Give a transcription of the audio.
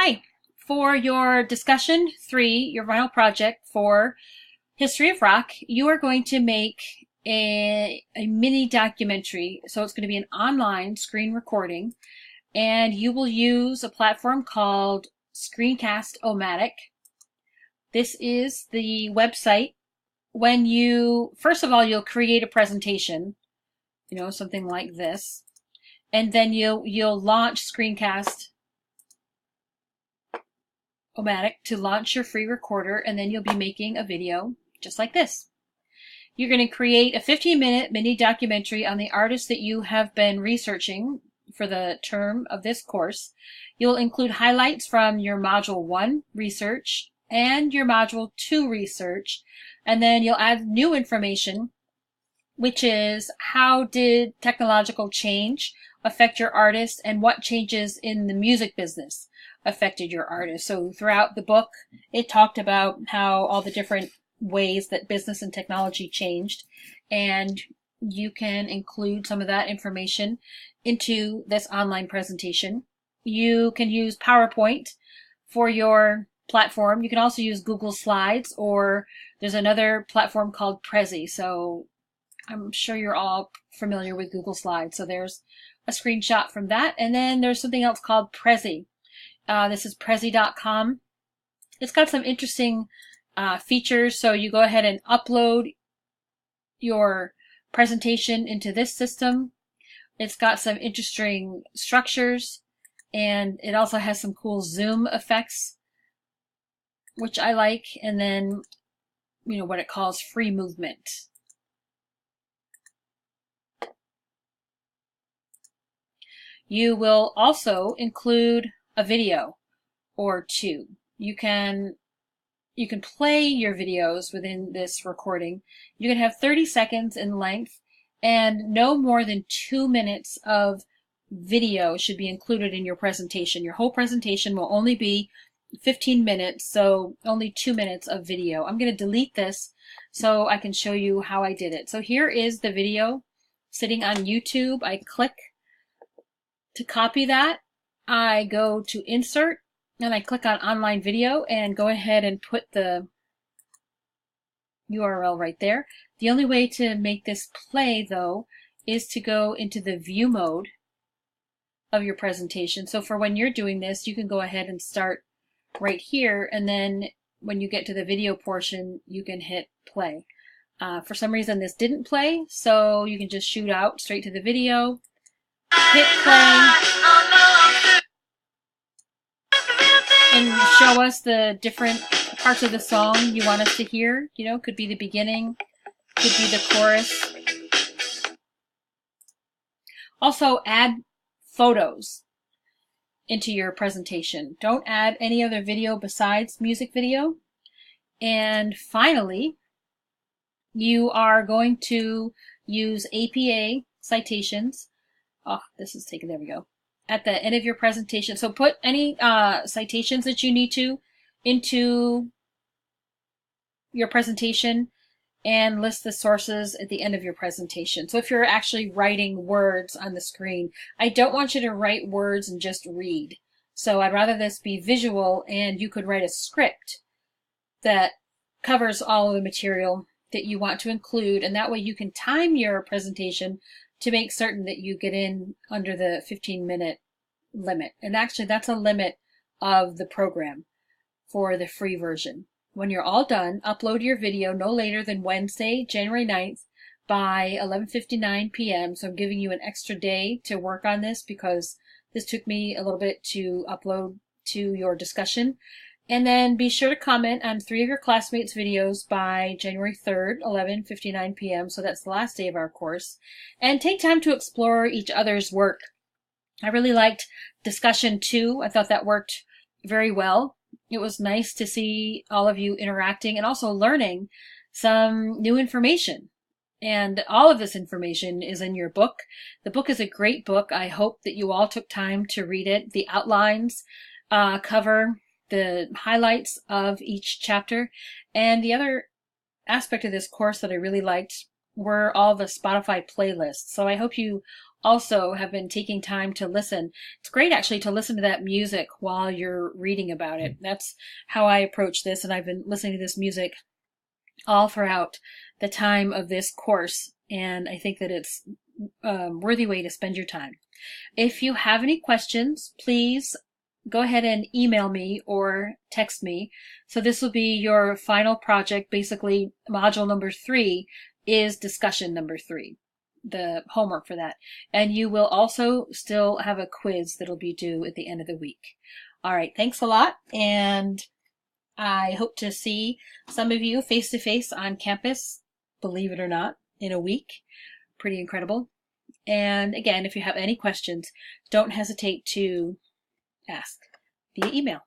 Hi. For your discussion 3, your final project for History of Rock, you are going to make a mini documentary. So it's going to be an online screen recording, and you will use a platform called Screencast-O-Matic. This is the website. When you, first of all, you'll create a presentation, something like this, and then you'll launch Screencast-O-Matic to launch your free recorder, and then you'll be making a video just like this. You're going to create a 15-minute mini documentary on the artist that you have been researching for the term of this course. You'll include highlights from your Module 1 research and your Module 2 research, and then you'll add new information, which is how did technological change affect your artist and what changes in the music business affected your artist. So throughout the book, it talked about how all the different ways that business and technology changed, and you can include some of that information into this online presentation. You can use PowerPoint for your platform. You can also use Google Slides, or there's another platform called Prezi. So I'm sure you're all familiar with Google Slides. So there's a screenshot from that. And then there's something else called Prezi. This is Prezi.com. It's got some interesting features. So you go ahead and upload your presentation into this system. It's got some interesting structures, and it also has some cool zoom effects, which I like. And then, what it calls free movement. You will also include a video or two. You can play your videos within this recording. You can have 30 seconds in length, and no more than 2 minutes of video should be included in your presentation. Your whole presentation will only be 15 minutes, so only 2 minutes of video. I'm going to delete this so I can show you how I did it. So here is the video sitting on YouTube. I click to copy that. I go to Insert, and I click on Online Video and go ahead and put the URL right there. The only way to make this play, though, is to go into the view mode of your presentation. So for when you're doing this, you can go ahead and start right here, and then when you get to the video portion, you can hit play. For some reason, this didn't play, so you can just shoot out straight to the video, hit play, and show us the different parts of the song you want us to hear. Could be the beginning, could be the chorus. Also, add photos into your presentation. Don't add any other video besides music video. And finally, you are going to use APA citations. Oh, this is taken, there we go. At the end of your presentation. So put any citations that you need to into your presentation and list the sources at the end of your presentation. So if you're actually writing words on the screen, I don't want you to write words and just read. So I'd rather this be visual, and you could write a script that covers all of the material that you want to include, and that way you can time your presentation to make certain that you get in under the 15-minute limit. And actually, that's a limit of the program for the free version. When you're all done, upload your video no later than Wednesday, January 9th by 11:59 p.m. So I'm giving you an extra day to work on this, because this took me a little bit to upload to your discussion. And then be sure to comment on 3 of your classmates' videos by January 3rd, 11:59 p.m. So that's the last day of our course. And take time to explore each other's work. I really liked discussion 2. I thought that worked very well. It was nice to see all of you interacting and also learning some new information. And all of this information is in your book. The book is a great book. I hope that you all took time to read it. The outlines cover the highlights of each chapter. And the other aspect of this course that I really liked were all the Spotify playlists. So I hope you also have been taking time to listen. It's great actually to listen to that music while you're reading about it. That's how I approach this, and I've been listening to this music all throughout the time of this course, and I think that it's a worthy way to spend your time. If you have any questions, please go ahead and email me or text me. So this will be your final project. Basically, module number 3 is discussion number 3, the homework for that. And you will also still have a quiz that'll be due at the end of the week. All right, thanks a lot, and I hope to see some of you face to face on campus, believe it or not, in a week. Pretty incredible. And again, if you have any questions, don't hesitate to ask via email.